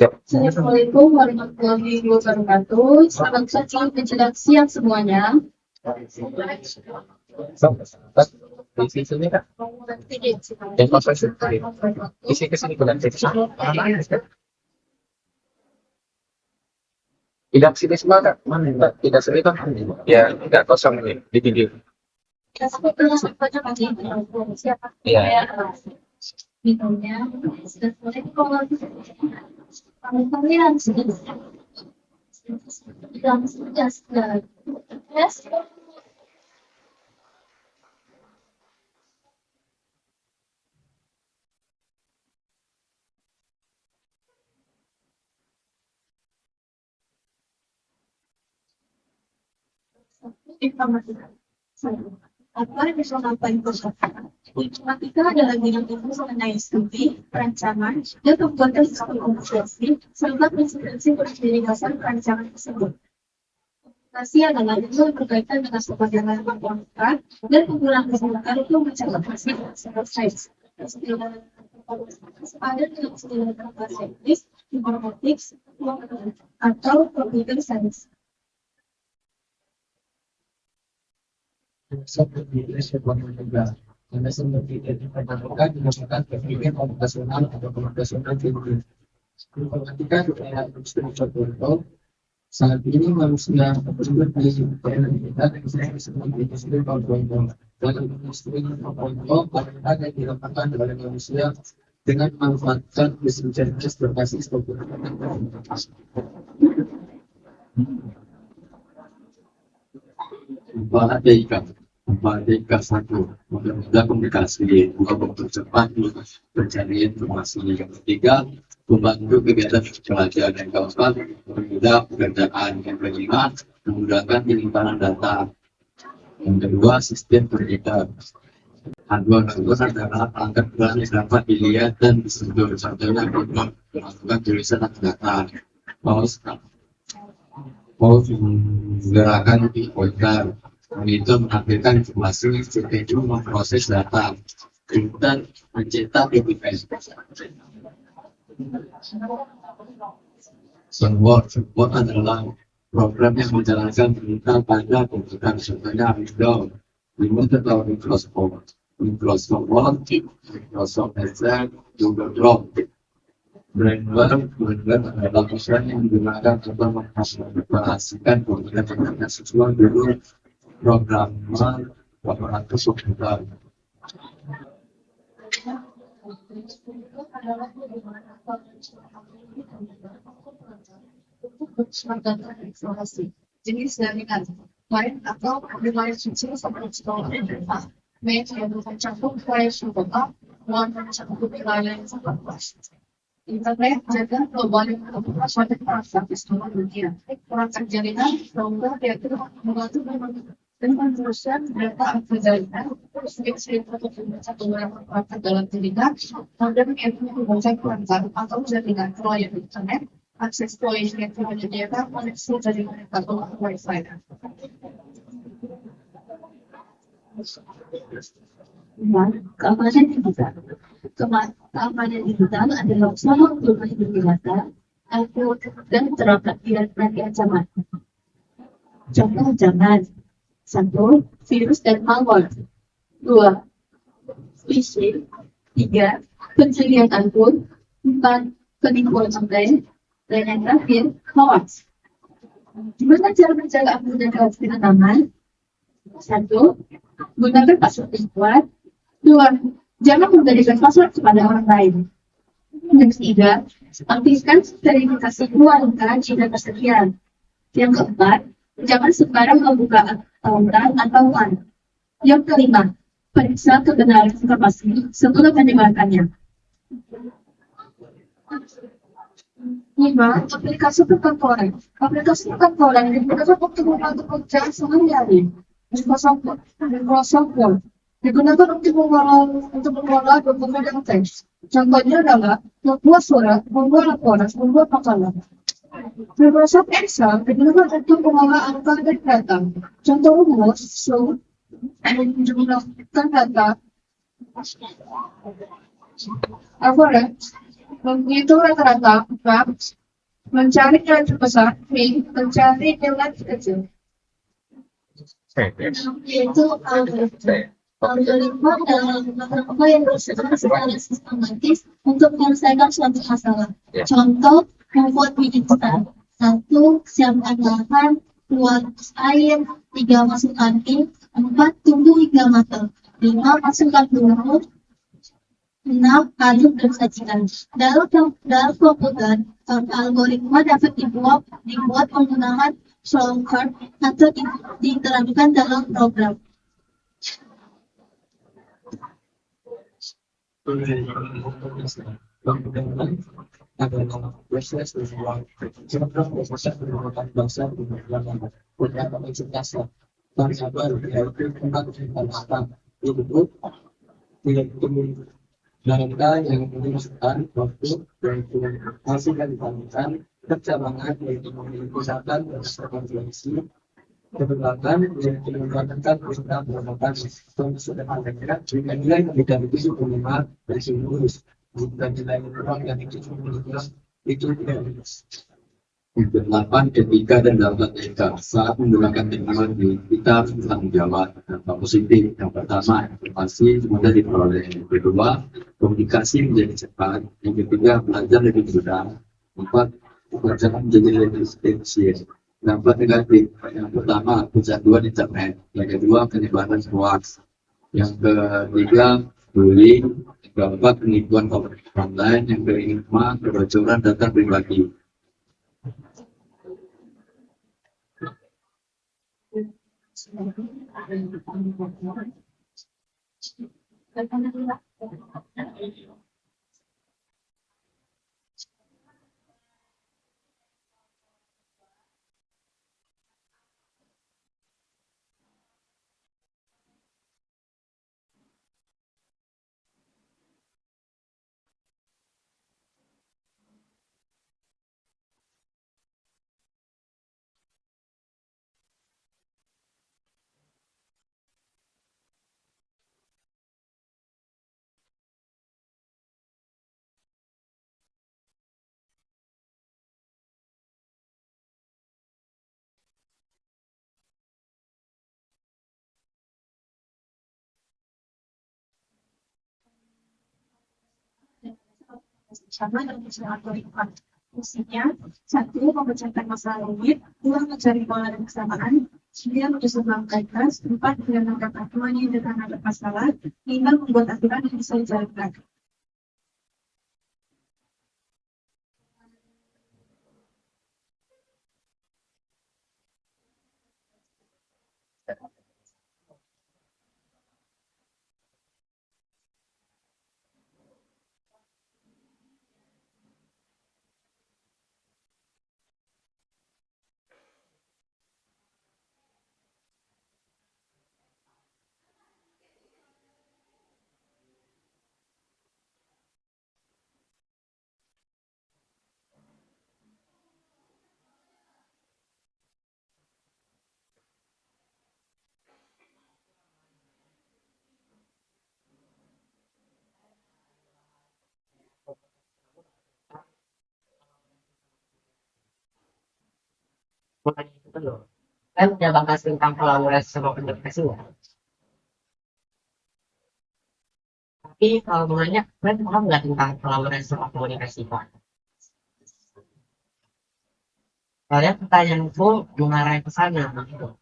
Assalamualaikum warahmatullahi wabarakatuh. Selamat pagi menjelang siang semuanya. Di sini kak, yang kosong isi kesini bukan tidak sini semua kak, mana tidak sini kan? Ya tidak kosong ini di video. Iya. Videonya sudah mulai kalian sudah yes. Informasi apa yang bisa sampaikan matematika adalah bidang ilmu mengenai studi, perancangan, dan pembuatan sistem komputasi serta prinsip-prinsip berdiri dasar perancangan tersebut. Komputasi adalah ilmu yang berkaitan dengan pembagian komputer dan penggunaan komputer untuk mencapai hasil yang selesai. Ada dalam istilah teknis, informatik, atau computer science. Karena seperti itu diperlukan digunakan berpikir komputasional atau komputasional teori. Informatika adalah industri 4.0. Saat ini manusia tersebut di kita sebagai industri 4.0. Dalam industri 4.0 peran yang dilakukan oleh manusia dengan memanfaatkan mesin cerdas berbasis komputer. Bahasa satu mempermudah komunikasi, mempercepat pencarian informasi. Yang ketiga, membantu kegiatan pelajaran dan kawasan, mempermudah pekerjaan. Yang kelima, memudahkan penyimpanan data. Yang kedua, sistem pendidikan. Haluan adalah perangkat bulan yang dapat dilihat dan disentuh. Contohnya melakukan tulisan data. Mau menggerakkan pointer. Itu menampilkan informasi, itu memproses data, dan mencetak dokumen. Support adalah program yang menjalankan perintah pada komputer, contohnya Windows atau Microsoft Word, Microsoft Excel, Google Drive. Brainware adalah perusahaan yang digunakan untuk mengoperasikan komputer dengan sesuai dulu programmer aparatus komputer. Jenis jaringan lain atau wilayah suci seperti sekolah media yang mencakup wilayah suatu mencakup wilayah yang sangat luas. Internet jaga global yang suatu perangkat di seluruh dunia. Perangkat jaringan sehingga diatur membantu dengan perusahaan data jaringan, sebagai satu perangkat dalam jaringan, kemudian yaitu membaca perangkat atau jaringan proyek internet, akses proyek yang menyediakan koneksi jaringan atau Wi-Fi. Keamanan digital. Keamanan digital adalah usaha untuk melindungi data, dan terhadap dari ancaman. Contoh ancaman: 1. Virus dan malware. 2. Phishing. 3. Pencurian akun. 4. Penipuan online. Dan yang terakhir, hoax. Gimana cara menjaga akun dan dengan aman? 1. Gunakan password yang kuat. 2. Jangan memberikan password kepada orang lain. Yang ketiga, aktifkan verifikasi dua angka jika tersedia. Yang keempat, jangan sembarang membuka akun atau WAN. Yang kelima, periksa kebenaran informasi sebelum menyebarkannya. 5. Aplikasi perkantoran. Aplikasi perkantoran digunakan untuk membantu pekerjaan sehari-hari. Microsoft Word digunakan untuk mengolah dokumen dan teks. Contohnya adalah membuat surat, membuat laporan, membuat makalah. Microsoft Excel digunakan untuk mengolah angka dan data. Contoh rumus, menjumlahkan data, average, Begitu rata-rata, Pak, mencari nilai terbesar, B, mencari nilai terkecil. Yaitu algoritma dalam apa yang bersifat secara sistematis untuk menyelesaikan suatu masalah. Contoh, membuat mie instan. 1. Siapkan bahan, 2. Air, 3. Masukkan mie, 4. Tunggu hingga matang, 5. Masukkan bumbu, 6. Aduk dan sajikan. Dalam komputer, algoritma dapat dibuat menggunakan flowchart atau diterapkan dalam program. Proses uang contoh proses menggunakan bahasa beberapa ekspektasi dan sabar yaitu tempat penjelasan itu tidak perlu mereka yang menyusun waktu yaitu hasil yang dibandingkan kecabangan yaitu memiliki pusatan dan frekuensi kebetulan yang menggunakan pusat menggunakan sistem sudah ada dengan nilai lebih dari 75 dari seluruh jika nilai kurang dari 75 itu tidak lulus. Yang 8 etika dan dalam etika saat menggunakan teknologi kita harus bertanggung jawab dampak positif. Yang pertama informasi mudah diperoleh, yang kedua komunikasi menjadi cepat, yang ketiga belajar lebih mudah, 4 pelajaran menjadi lebih efisien. Dampak negatif yang pertama kecanduan internet, yang kedua penyebaran hoax, yang ketiga bullying, yang keempat penipuan online, yang kelima kebocoran data pribadi. Sama dalam algoritma. Fungsinya, 1. Memecahkan masalah rumit, 2. Mencari pola dan kesamaan, 9. Menyusun langkah tes, 4. Menentukan aturan yang terhadap masalah, 5. Membuat aturan yang bisa dijalankan. Makanya itu loh. Kan udah bahas tentang kolaborasi sama komunikasi ya. Tapi kalau mau nanya, kan paham nggak tentang kolaborasi sama komunikasi Pak? Soalnya pertanyaanku mengarah ke sana gitu.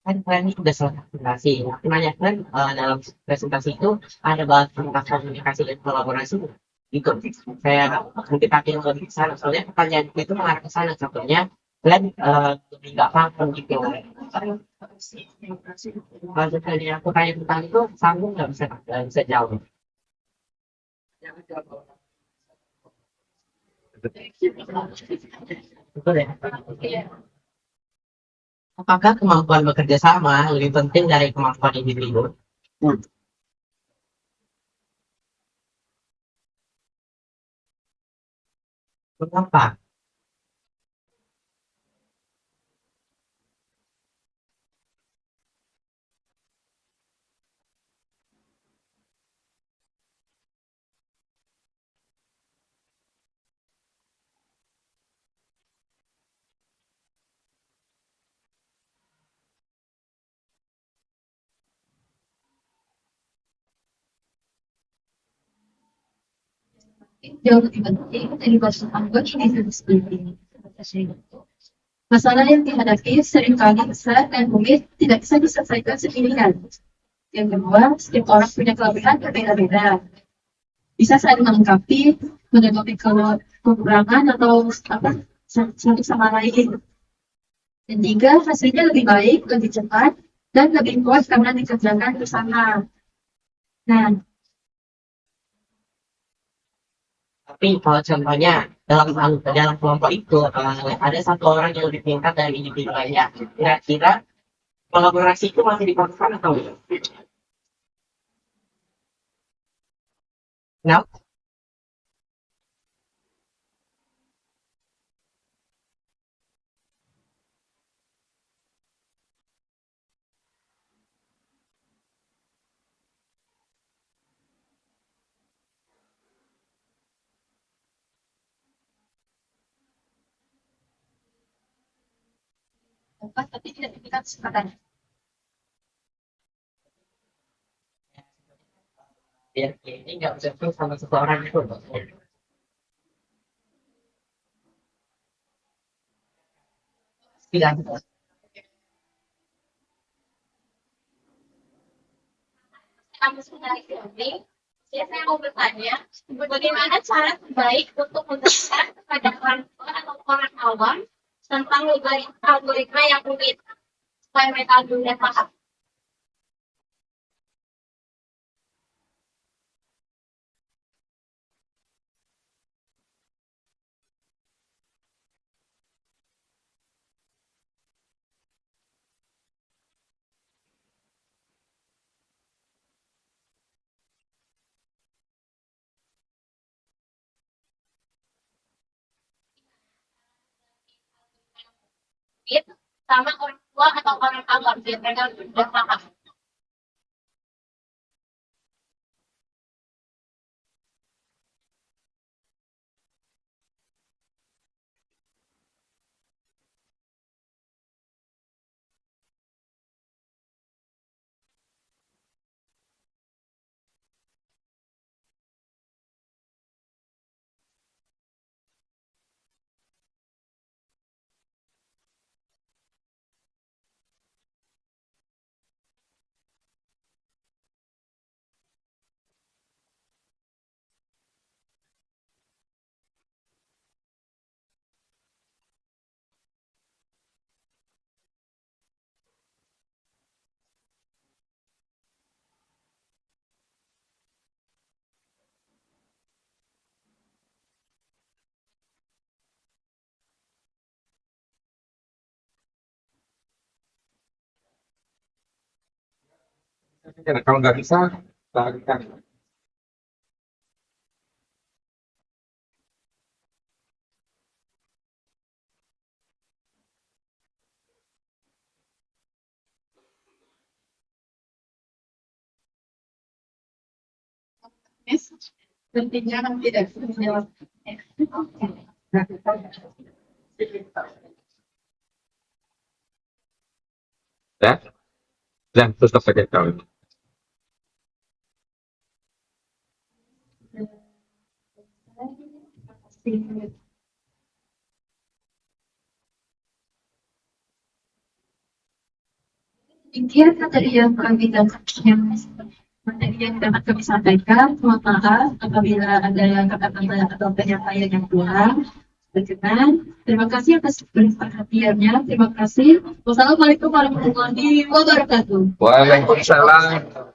Kan kalian ini udah selesai presentasi. Aku nanya kan dalam presentasi itu ada bahas tentang komunikasi dan kolaborasi. Itu saya mungkin tapi yang lebih ke sana. Soalnya pertanyaan itu mengarah ke sana. Contohnya kalian lebih nggak paham gitu. Kalau misalnya aku tanya tentang itu, sambung nggak bisa jauh. Betul ya. Apakah kemampuan bekerja sama lebih penting dari kemampuan individu? Mengapa? Jauh lebih penting dari bahasa anggota ini sendiri. Masalah yang dihadapi seringkali besar dan mungkin tidak bisa diselesaikan sendirian. Yang kedua, setiap orang punya kelebihan berbeda-beda. Bisa saling melengkapi, menutupi kekurangan atau apa satu sama lain. Dan tiga, hasilnya lebih baik, lebih cepat, dan lebih puas karena dikerjakan bersama. Nah, Tapi kalau contohnya dalam kelompok itu ada satu orang yang lebih pintar dari individu lainnya, kira-kira kolaborasi itu masih diperlukan atau tidak? Nah, dapat tapi tidak diberikan kesempatan. biar ini nggak bisa sama seseorang itu. Tidak. Kamu sebenarnya ini, saya mau bertanya, bagaimana cara terbaik untuk menjelaskan kepada orang tua atau orang awam tentang algoritma yang rumit supaya mereka mudah paham? Gitu, sama orang tua atau orang awam biar mereka mudah paham. Kalau nggak bisa, lakukan. Tentunya tidak menjawab. Ya, dan terus pakai kau. Intinya materi yang kami yang materi yang dapat kami sampaikan, mohon maaf apabila ada kata-kata atau penyampaian yang kurang berkenan. Terima kasih atas perhatiannya. Terima kasih. Wassalamualaikum warahmatullahi wabarakatuh. Waalaikumsalam.